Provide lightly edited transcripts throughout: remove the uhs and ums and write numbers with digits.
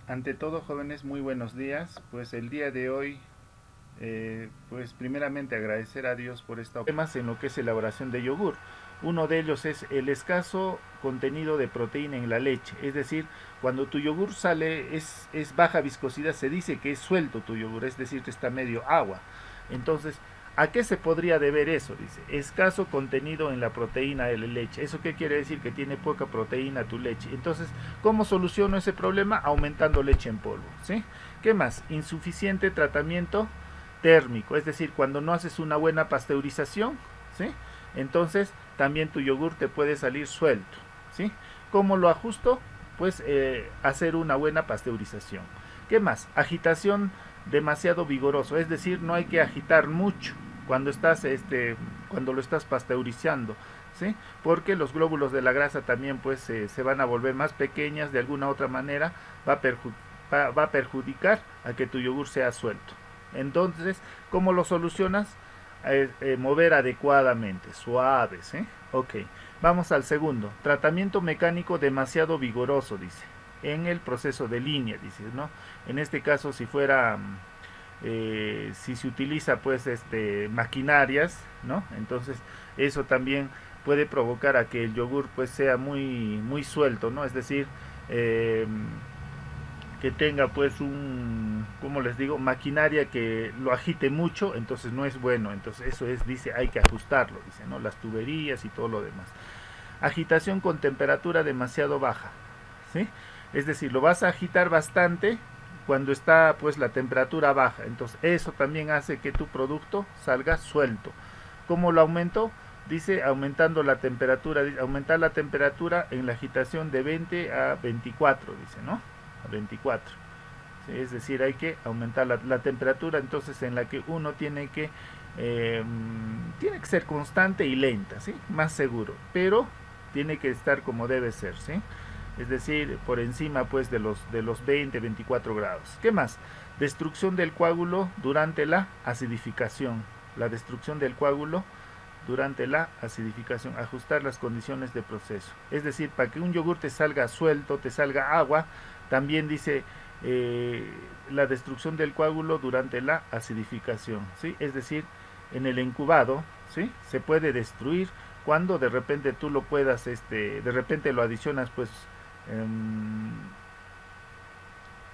Ante todo, jóvenes, muy buenos días. Pues el día de hoy, pues primeramente agradecer a Dios por esta temas en lo que es elaboración de yogur. Uno de ellos es el escaso contenido de proteína en la leche. Es decir, cuando tu yogur sale es baja viscosidad, se dice que es suelto tu yogur, es decir, que está medio agua. Entonces, ¿a qué se podría deber eso? Dice, escaso contenido en la proteína de la leche. ¿Eso qué quiere decir? Que tiene poca proteína tu leche. Entonces, ¿cómo soluciono ese problema? Aumentando leche en polvo, ¿sí? ¿Qué más? Insuficiente tratamiento térmico, es decir, cuando no haces una buena pasteurización, ¿sí? Entonces, también tu yogur te puede salir suelto, ¿sí? ¿Cómo lo ajusto? Pues hacer una buena pasteurización. ¿Qué más? Agitación demasiado vigoroso, es decir, no hay que agitar mucho cuando cuando lo estás pasteurizando, ¿sí? Porque los glóbulos de la grasa también pues se van a volver más pequeñas, de alguna otra manera va a, va a perjudicar a que tu yogur sea suelto. Entonces, ¿cómo lo solucionas? Mover adecuadamente, suaves, ¿eh? Ok, vamos al segundo. Tratamiento mecánico demasiado vigoroso, dice. En el proceso de línea, dice, ¿no? En este caso, si fuera si se utiliza pues maquinarias, ¿no? Entonces eso también puede provocar a que el yogur pues sea muy suelto, ¿no? Es decir, eh, que tenga pues como les digo, maquinaria que lo agite mucho, entonces no es bueno, entonces eso es, dice, hay que ajustarlo, dice, ¿no? Las tuberías y todo lo demás. Agitación con temperatura demasiado baja, ¿sí? Es decir, lo vas a agitar bastante cuando está pues la temperatura baja, entonces eso también hace que tu producto salga suelto. ¿Cómo lo aumento? Dice aumentando la temperatura, aumentar la temperatura en la agitación de 20 a 24, dice, ¿no? A 24. ¿Sí? Es decir, hay que aumentar la temperatura entonces en la que uno tiene que ser constante y lenta, ¿sí? Más seguro, pero tiene que estar como debe ser, ¿sí? Es decir, por encima pues de los 20, 24 grados. ¿Qué más? Destrucción del coágulo durante la acidificación. La destrucción del coágulo durante la acidificación, ajustar las condiciones de proceso. Es decir, para que un yogur te salga suelto, te salga agua, también dice eh, la destrucción del coágulo durante la acidificación, ¿sí? Es decir, en el incubado, ¿sí? Se puede destruir cuando de repente tú lo puedas, de repente lo adicionas, pues,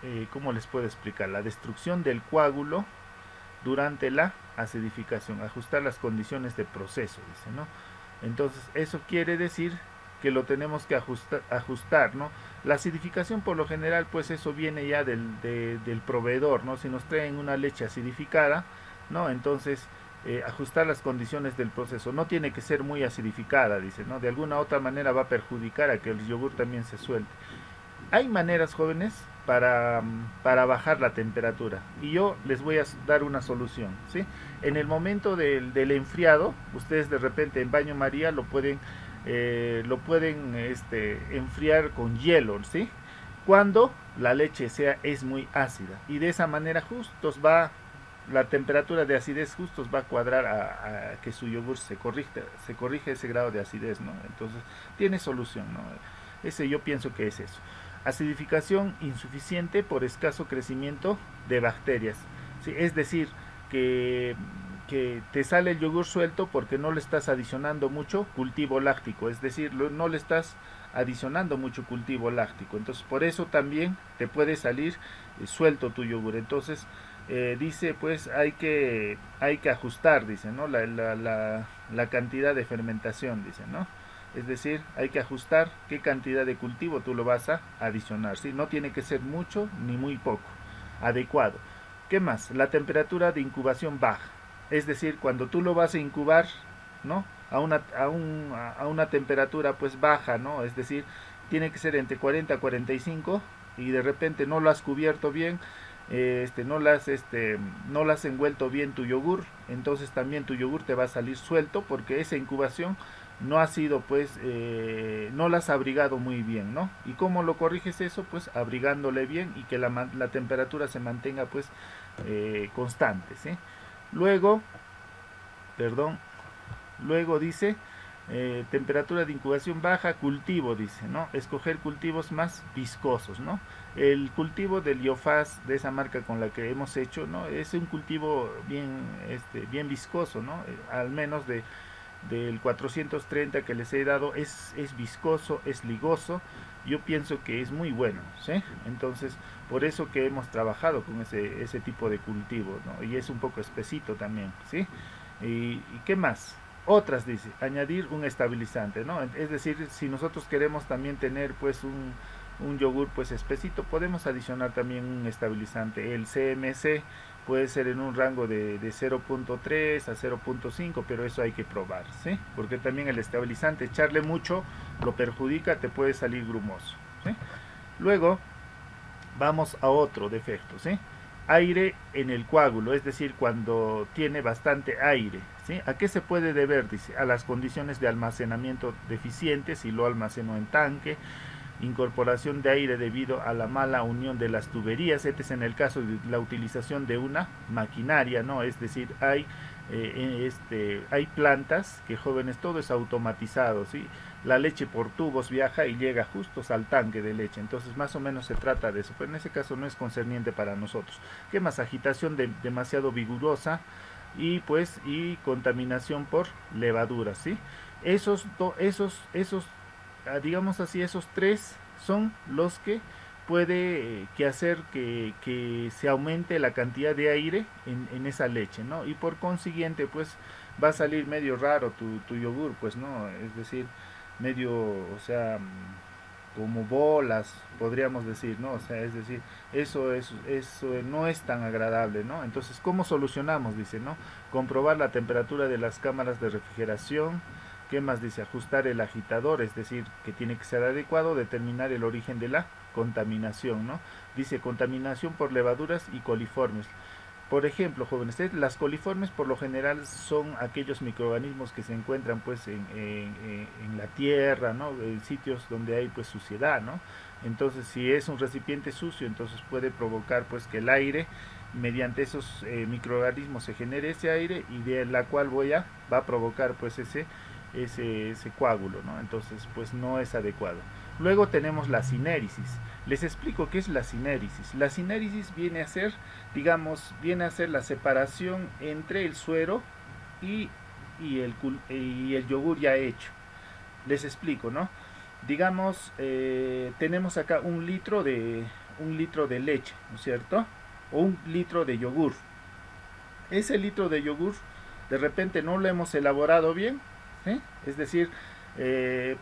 eh, ¿cómo les puedo explicar? La destrucción del coágulo durante la acidificación, ajustar las condiciones de proceso, dice, ¿no? Entonces, eso quiere decir que lo tenemos que ajustar, ¿no? La acidificación por lo general, pues eso viene ya del proveedor, ¿no? Si nos traen una leche acidificada, ¿no? Entonces, ajustar las condiciones del proceso. No tiene que ser muy acidificada, dice, ¿no? De alguna otra manera va a perjudicar a que el yogur también se suelte. Hay maneras, jóvenes, para bajar la temperatura. Y yo les voy a dar una solución, ¿sí? En el momento del enfriado, ustedes de repente en baño María lo pueden enfriar con hielo, ¿sí? Cuando la leche es muy ácida. Y de esa manera justos va, la temperatura de acidez justos va a cuadrar a que su yogur se corrige ese grado de acidez, ¿no? Entonces, tiene solución, ¿no? Ese yo pienso que es eso. Acidificación insuficiente por escaso crecimiento de bacterias. ¿Sí? Es decir, que, que te sale el yogur suelto porque no le estás adicionando mucho cultivo láctico. Es decir, no le estás adicionando mucho cultivo láctico. Entonces, por eso también te puede salir suelto tu yogur. Entonces, dice, pues hay que ajustar, dice, ¿no? La cantidad de fermentación, dice, ¿no? Es decir, hay que ajustar qué cantidad de cultivo tú lo vas a adicionar, ¿sí? No tiene que ser mucho ni muy poco, adecuado. ¿Qué más? La temperatura de incubación baja. Es decir, cuando tú lo vas a incubar, ¿no? A una temperatura pues baja, ¿no? Es decir, tiene que ser entre 40 y 45 y de repente no lo has cubierto bien, no lo has envuelto bien tu yogur, entonces también tu yogur te va a salir suelto porque esa incubación no ha sido pues no la has abrigado muy bien, ¿no? Y cómo lo corriges eso, pues abrigándole bien y que la temperatura se mantenga pues constante, ¿sí? Luego, perdón, luego dice temperatura de incubación baja, cultivo, dice, ¿no? Escoger cultivos más viscosos, ¿no? El cultivo del IOFAS, de esa marca con la que hemos hecho, ¿no? Es un cultivo bien viscoso, ¿no? Al menos del 430 que les he dado, es viscoso, es ligoso. Yo pienso que es muy bueno, ¿sí? Entonces, por eso que hemos trabajado con ese tipo de cultivo, ¿no? Y es un poco espesito también, ¿sí? ¿Y qué más? Otras, dice, añadir un estabilizante, ¿no? Es decir, si nosotros queremos también tener pues un yogur pues espesito, podemos adicionar también un estabilizante. El CMC puede ser en un rango de 0.3 a 0.5, pero eso hay que probar, ¿sí? Porque también el estabilizante, echarle mucho, lo perjudica, te puede salir grumoso, ¿sí? Luego, vamos a otro defecto, ¿sí? Aire en el coágulo, es decir, cuando tiene bastante aire, ¿sí? ¿A qué se puede deber? Dice, a las condiciones de almacenamiento deficientes, si lo almaceno en tanque, incorporación de aire debido a la mala unión de las tuberías. Este es en el caso de la utilización de una maquinaria, ¿no? Es decir, hay plantas que, jóvenes, todo es automatizado, ¿sí? La leche por tubos viaja y llega justo al tanque de leche, entonces más o menos se trata de eso, pero en ese caso no es concerniente para nosotros. ¿Qué más? Agitación demasiado vigorosa y contaminación por levaduras, ¿sí? Digamos así, esos tres son los que puede que hacer que se aumente la cantidad de aire en esa leche, ¿no? Y por consiguiente, pues va a salir medio raro tu yogur, pues, ¿no? Es decir, medio, o sea, como bolas, podríamos decir, ¿no? O sea, es decir, eso no es tan agradable, ¿no? Entonces, ¿cómo solucionamos? Dice, ¿no? Comprobar la temperatura de las cámaras de refrigeración. ¿Qué más dice? Ajustar el agitador, es decir, que tiene que ser adecuado, determinar el origen de la contaminación, ¿no? Dice contaminación por levaduras y coliformes. Por ejemplo, jóvenes, las coliformes por lo general son aquellos microorganismos que se encuentran pues en la tierra, ¿no? En sitios donde hay pues suciedad, ¿no? Entonces, si es un recipiente sucio, entonces puede provocar pues que el aire, mediante esos microorganismos, se genere ese aire y de la cual va a provocar pues ese coágulo, ¿no? Entonces, pues no es adecuado. Luego tenemos la sinérisis. Les explico qué es la sinérisis. La sinérisis viene a ser la separación entre el suero y, y el yogur ya hecho. Les explico, ¿no? Digamos, tenemos acá un litro de leche, ¿no es cierto? O un litro de yogur. Ese litro de yogur, de repente no lo hemos elaborado bien, ¿sí? Es decir,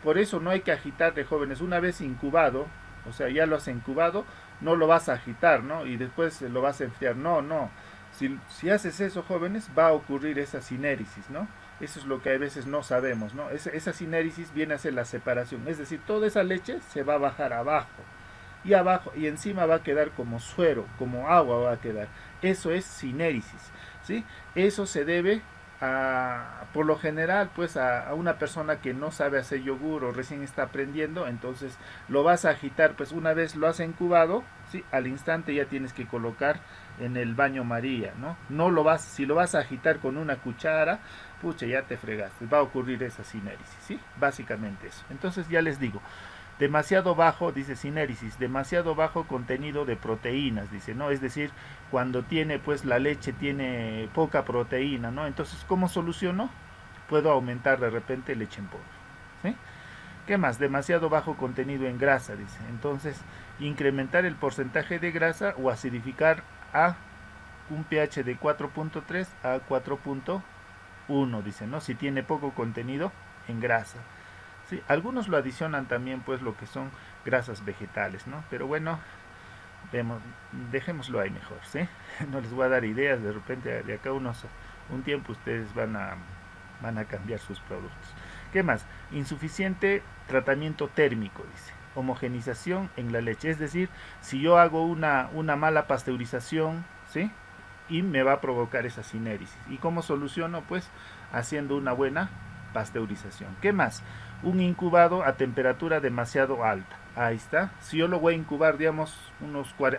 por eso no hay que agitar de jóvenes. Una vez incubado, o sea, ya lo has incubado, no lo vas a agitar, ¿no? Y después lo vas a enfriar. No, no. Si haces eso, jóvenes, va a ocurrir esa sinérisis, ¿no? Eso es lo que a veces no sabemos, ¿no? Esa sinérisis viene a ser la separación. Es decir, toda esa leche se va a bajar abajo. Y abajo, y encima va a quedar como suero, como agua va a quedar. Eso es sinérisis, ¿sí? Eso se debe por lo general, pues a una persona que no sabe hacer yogur o recién está aprendiendo, entonces lo vas a agitar, pues una vez lo has incubado, ¿sí? Al instante ya tienes que colocar en el baño María, ¿no? Si lo vas a agitar con una cuchara, pucha, ya te fregaste, va a ocurrir esa sinérisis, ¿sí? Básicamente eso. Entonces ya les digo, demasiado bajo, dice sinérisis, demasiado bajo contenido de proteínas, dice, ¿no? Es decir, cuando tiene, pues la leche tiene poca proteína, ¿no? Entonces, ¿cómo soluciono? Puedo aumentar de repente leche en polvo, ¿sí? ¿Qué más? Demasiado bajo contenido en grasa, dice. Entonces, incrementar el porcentaje de grasa o acidificar a un pH de 4.3 a 4.1, dice, ¿no? Si tiene poco contenido en grasa. Sí, algunos lo adicionan también pues lo que son grasas vegetales, ¿no? Pero bueno, dejémoslo ahí mejor, ¿sí? No les voy a dar ideas, de repente de acá un tiempo ustedes van a cambiar sus productos. ¿Qué más? Insuficiente tratamiento térmico, dice. Homogenización en la leche, es decir, si yo hago una mala pasteurización, ¿sí? Y me va a provocar esa sinérisis. ¿Y cómo soluciono? Pues haciendo una buena pasteurización. ¿Qué más? Un incubado a temperatura demasiado alta. Ahí está. Si yo lo voy a incubar, digamos,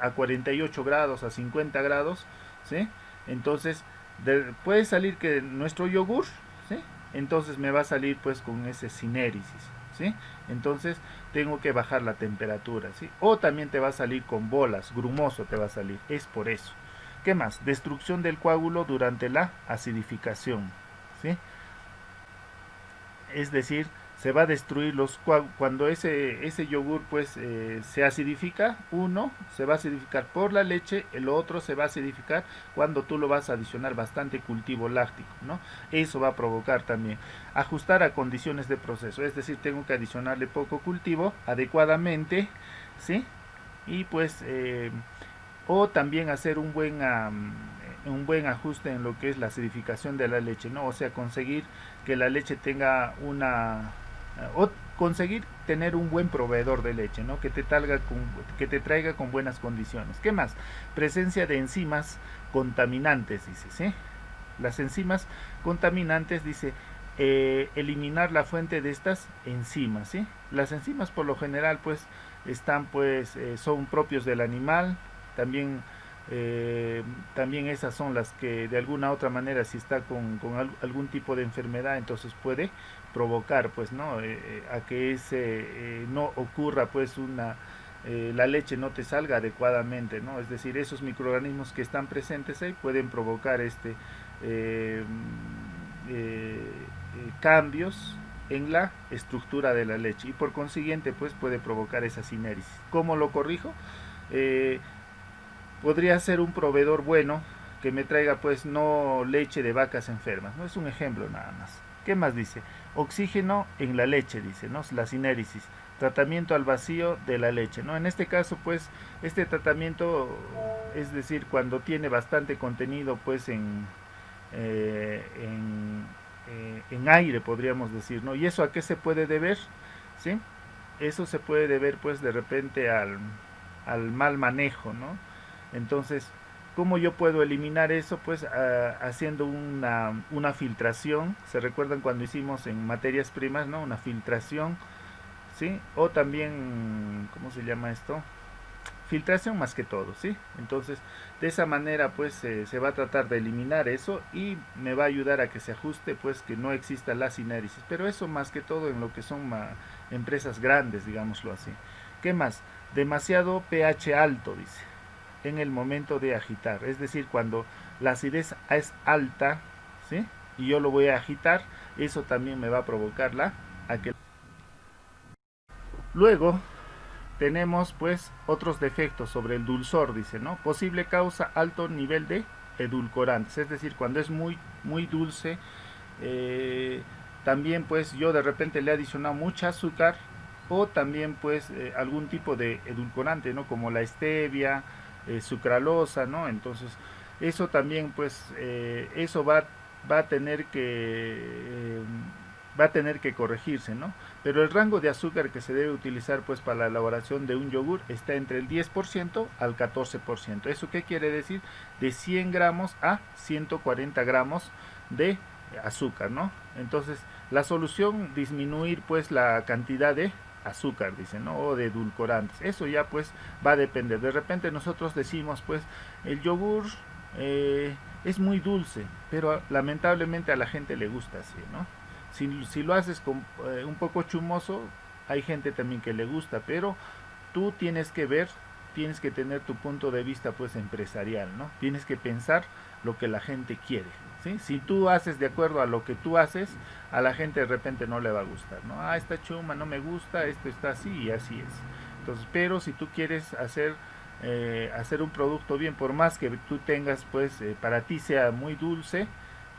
a 48 grados, a 50 grados, ¿sí? Entonces, puede salir que nuestro yogur, ¿sí? entonces me va a salir pues con ese sinérisis, ¿sí? Entonces tengo que bajar la temperatura, ¿sí? O también te va a salir con bolas, grumoso te va a salir, es por eso. ¿Qué más? Destrucción del coágulo durante la acidificación, ¿sí? Es decir, se va a destruir cuando ese yogur pues se acidifica. Uno se va a acidificar por la leche, el otro se va a acidificar cuando tú lo vas a adicionar bastante cultivo láctico, ¿no? Eso va a provocar también ajustar a condiciones de proceso, es decir, tengo que adicionarle poco cultivo adecuadamente, ¿sí? Y pues o también hacer un buen ajuste en lo que es la acidificación de la leche, ¿no? O sea, conseguir que la leche tenga o conseguir tener un buen proveedor de leche, ¿no? Que te traiga con buenas condiciones. ¿Qué más? Presencia de enzimas contaminantes, dice, ¿sí? Las enzimas contaminantes, dice, eliminar la fuente de estas enzimas, ¿sí? Las enzimas por lo general, pues, son propios del animal, también también esas son las que de alguna otra manera si está algún tipo de enfermedad entonces puede provocar pues no a que ese no ocurra pues la leche no te salga adecuadamente, no, es decir, esos microorganismos que están presentes ahí pueden provocar eh, cambios en la estructura de la leche y por consiguiente pues puede provocar esa sinéresis. ¿Cómo lo corrijo? eh, Podría ser un proveedor bueno que me traiga pues no leche de vacas enfermas, no es un ejemplo nada más. ¿Qué más dice? Oxígeno en la leche, dice, ¿no? La sinéresis, tratamiento al vacío de la leche, ¿no? En este caso pues este tratamiento, es decir, cuando tiene bastante contenido pues eh, en, en aire podríamos decir, ¿no? ¿Y eso a qué se puede deber? ¿Sí? Eso se puede deber pues de repente al mal manejo, ¿no? Entonces, ¿cómo yo puedo eliminar eso? Pues haciendo una filtración. ¿Se recuerdan cuando hicimos en materias primas, ¿no? Una filtración, ¿sí? O también, ¿cómo se llama esto? Filtración más que todo, ¿sí? Entonces, de esa manera, pues, se va a tratar de eliminar eso y me va a ayudar a que se ajuste, pues, que no exista la sinéresis. Pero eso más que todo en lo que son empresas grandes, digámoslo así. ¿Qué más? Demasiado pH alto, dice en el momento de agitar, es decir, cuando la acidez es alta, ¿sí? Y yo lo voy a agitar, eso también me va a provocar a que luego tenemos pues otros defectos sobre el dulzor, dice, ¿no? Posible causa alto nivel de edulcorantes, es decir, cuando es muy dulce, eh, también pues yo de repente le he adicionado mucha azúcar o también pues algún tipo de edulcorante, ¿no? Como la stevia, sucralosa, ¿no? Entonces eso también pues eso va a tener va a tener que corregirse, ¿no? Pero el rango de azúcar que se debe utilizar pues para la elaboración de un yogur está entre el 10% al 14%. ¿Eso qué quiere decir? De 100 gramos a 140 gramos de azúcar, ¿no? Entonces, la solución disminuir pues la cantidad de azúcar, dicen, ¿no? O de edulcorantes. Eso ya pues va a depender. De repente nosotros decimos pues el yogur es muy dulce, pero lamentablemente a la gente le gusta así, ¿no? Si lo haces un poco chumoso, hay gente también que le gusta, pero tú tienes que ver, tienes que tener tu punto de vista pues empresarial, ¿no? Tienes que pensar lo que la gente quiere, ¿sí? Si tú haces de acuerdo a lo que tú haces, a la gente de repente no le va a gustar, ¿no? Ah, esta chuma no me gusta, esto está así y así es. Entonces, pero si tú quieres hacer un producto bien, por más que tú tengas pues para ti sea muy dulce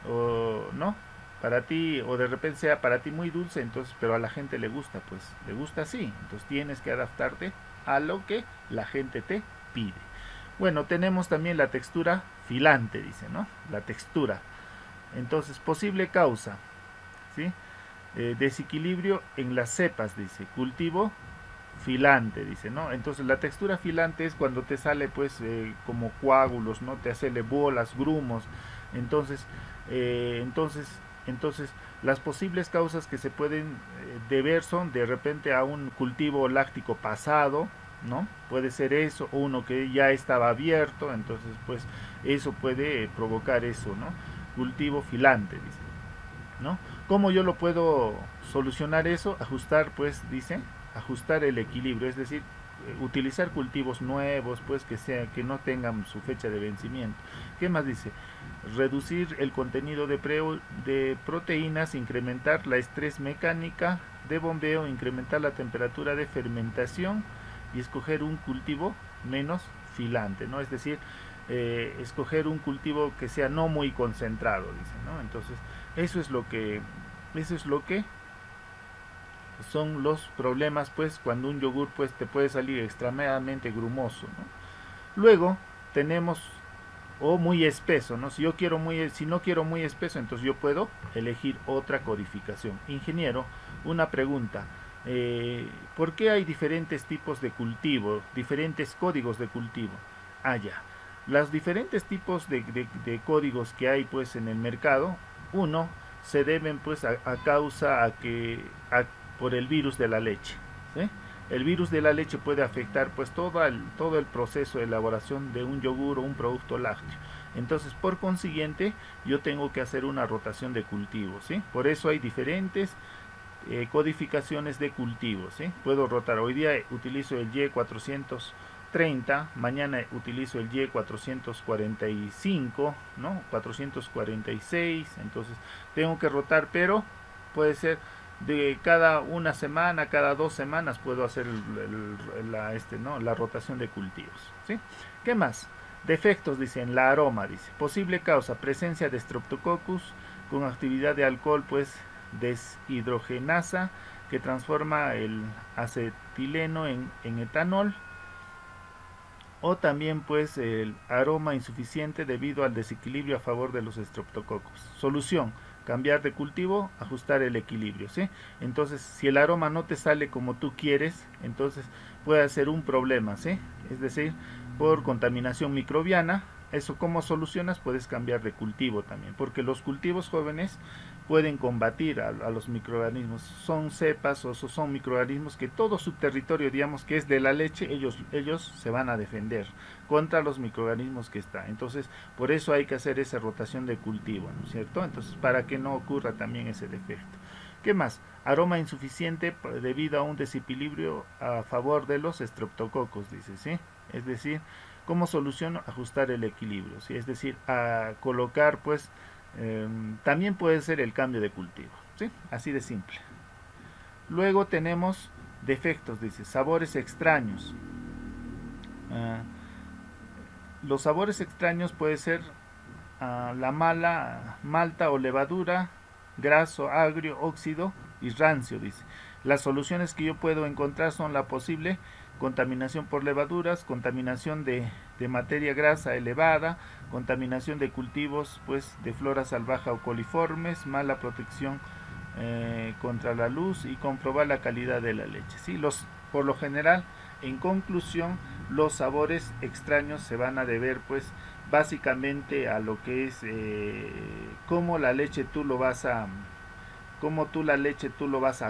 o no, para ti o de repente sea para ti muy dulce, entonces pero a la gente le gusta, pues le gusta así, entonces tienes que adaptarte a lo que la gente te pide. Bueno, tenemos también la textura filante, dice, ¿no? La textura. Entonces, posible causa, ¿sí? Desequilibrio en las cepas, dice. Cultivo filante, dice, ¿no? Entonces, la textura filante es cuando te sale, pues, como coágulos, ¿no? Te hace bolas, grumos. Entonces, eh, entonces, entonces, las posibles causas que se pueden deber son de repente a un cultivo láctico pasado, ¿no? Puede ser eso, o uno que ya estaba abierto, entonces eso puede provocar eso, ¿no? Cultivo filante, dice, ¿no? ¿Cómo yo lo puedo solucionar eso? Ajustar, pues, dice, ajustar el equilibrio, es decir, utilizar cultivos nuevos, pues, que no tengan su fecha de vencimiento. ¿Qué más dice? Reducir el contenido de proteínas, incrementar la estrés mecánica de bombeo, incrementar la temperatura de fermentación y escoger un cultivo menos filante, ¿no? Es decir, escoger un cultivo que sea no muy concentrado, dice, ¿no? Entonces, eso es lo que, eso es lo que son los problemas, pues, cuando un yogur, pues, te puede salir extremadamente grumoso, ¿no? Luego tenemos o muy espeso, ¿no? Si no quiero muy espeso, entonces yo puedo elegir otra codificación. Ingeniero, una pregunta. ¿Por qué hay diferentes tipos de cultivo, diferentes códigos de cultivo? Ah, ya. Los diferentes tipos de códigos que hay, pues, en el mercado, uno, se deben, pues, a causa por el virus de la leche, ¿sí? El virus de la leche puede afectar, pues, todo el proceso de elaboración de un yogur o un producto lácteo. Entonces, por consiguiente, yo tengo que hacer una rotación de cultivos, ¿sí? Por eso hay diferentes codificaciones de cultivos, ¿sí? Puedo rotar. Hoy día utilizo el Y430, mañana utilizo el Y445, ¿no? 446, entonces tengo que rotar, pero puede ser de cada una semana, cada 2 semanas puedo hacer la rotación de cultivos, ¿sí? ¿Qué más? Defectos, dicen, la aroma, dice. Posible causa, presencia de Streptococcus con actividad de alcohol, pues, deshidrogenasa, que transforma el acetileno en etanol, o también, pues, el aroma insuficiente debido al desequilibrio a favor de los estreptococos. Solución: cambiar de cultivo, ajustar el equilibrio, ¿sí? Entonces, si el aroma no te sale como tú quieres, entonces puede ser un problema, ¿sí? Es decir, por contaminación microbiana. Eso, ¿cómo solucionas? Puedes cambiar de cultivo también, porque los cultivos jóvenes pueden combatir a los microorganismos. Son cepas o son microorganismos que todo su territorio, digamos que es de la leche, ellos se van a defender contra los microorganismos que está. Entonces, por eso hay que hacer esa rotación de cultivo, ¿no es cierto? Entonces, para que no ocurra también ese defecto. ¿Qué más? Aroma insuficiente debido a un desequilibrio a favor de los estreptococos, dice, ¿sí? Es decir, ¿cómo soluciono? Ajustar el equilibrio, ¿sí? Es decir, a colocar, pues, también puede ser el cambio de cultivo, ¿sí? Así de simple. Luego tenemos defectos, dice, sabores extraños. Uh, los sabores extraños puede ser la malta o levadura, graso, agrio, óxido y rancio, dice. Las soluciones que yo puedo encontrar son la posible contaminación por levaduras, contaminación de materia grasa elevada, contaminación de cultivos, pues, de flora salvaje o coliformes, mala protección contra la luz y comprobar la calidad de la leche, ¿sí? Por lo general, en conclusión, los sabores extraños se van a deber, pues, básicamente a lo que es cómo la leche tú lo vas a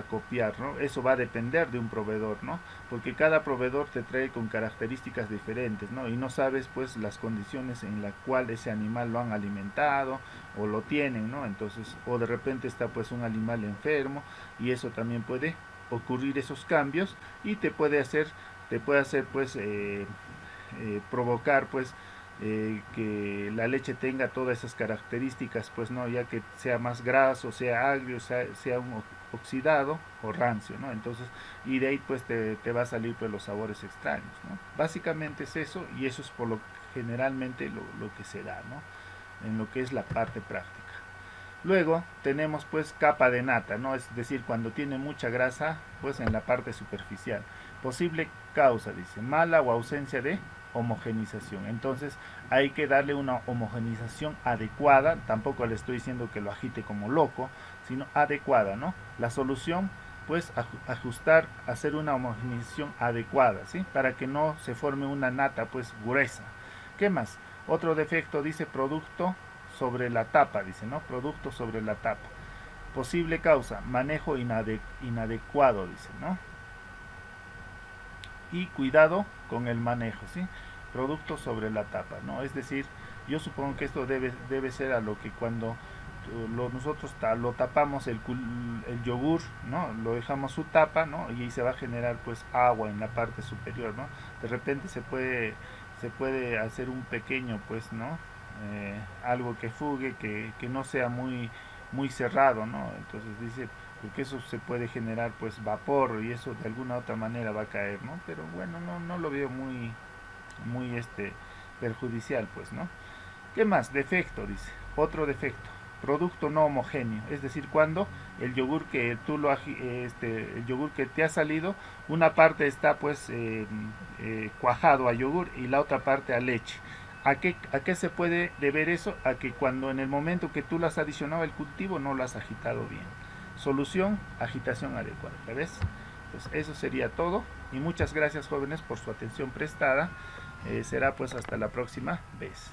copiar, ¿no? Eso va a depender de un proveedor, ¿no? Porque cada proveedor te trae con características diferentes, ¿no? Y no sabes, pues, las condiciones en las cuales ese animal lo han alimentado o lo tienen, ¿no? Entonces, o de repente está, pues, un animal enfermo y eso también puede ocurrir, esos cambios, y te puede hacer, pues, provocar, pues, que la leche tenga todas esas características, pues, no, ya que sea más graso, sea agrio, sea un oxidado o rancio, ¿no? Entonces, y de ahí, pues, te va a salir, pues, los sabores extraños, ¿no? Básicamente es eso, y eso es por lo generalmente lo que se da, ¿no? En lo que es la parte práctica. Luego tenemos, pues, capa de nata, ¿no? Es decir, cuando tiene mucha grasa, pues, en la parte superficial. Posible causa, dice, mala o ausencia de homogenización. Entonces hay que darle una homogenización adecuada. Tampoco le estoy diciendo que lo agite como loco, sino adecuada, ¿no? La solución, pues, ajustar, hacer una homogenización adecuada, ¿sí? Para que no se forme una nata, pues, gruesa. ¿Qué más? Otro defecto, dice, producto sobre la tapa, dice, ¿no? Producto sobre la tapa. Posible causa, manejo inadecuado, dice, ¿no? Y cuidado con el manejo, ¿sí? Producto sobre la tapa, ¿no? Es decir, yo supongo que esto debe ser a lo que cuando nosotros lo tapamos el yogur, ¿no? Lo dejamos su tapa, ¿no? Y ahí se va a generar pues agua en la parte superior, ¿no? De repente se puede hacer un pequeño pues, ¿no? Algo que fugue, que no sea muy cerrado, ¿no? Entonces dice, porque eso se puede generar pues vapor y eso de alguna otra manera va a caer, ¿no? Pero bueno, no lo veo muy perjudicial, pues, ¿no? ¿Qué más? Defecto, dice. Otro defecto. Producto no homogéneo. Es decir, cuando el yogur que el yogur que te ha salido, una parte está pues cuajado a yogur y la otra parte a leche. ¿A qué se puede deber eso? A que cuando en el momento que tú lo has adicionado al cultivo no lo has agitado bien. Solución, agitación adecuada. ¿Ya ves? Pues eso sería todo. Y muchas gracias, jóvenes, por su atención prestada. Será pues hasta la próxima vez.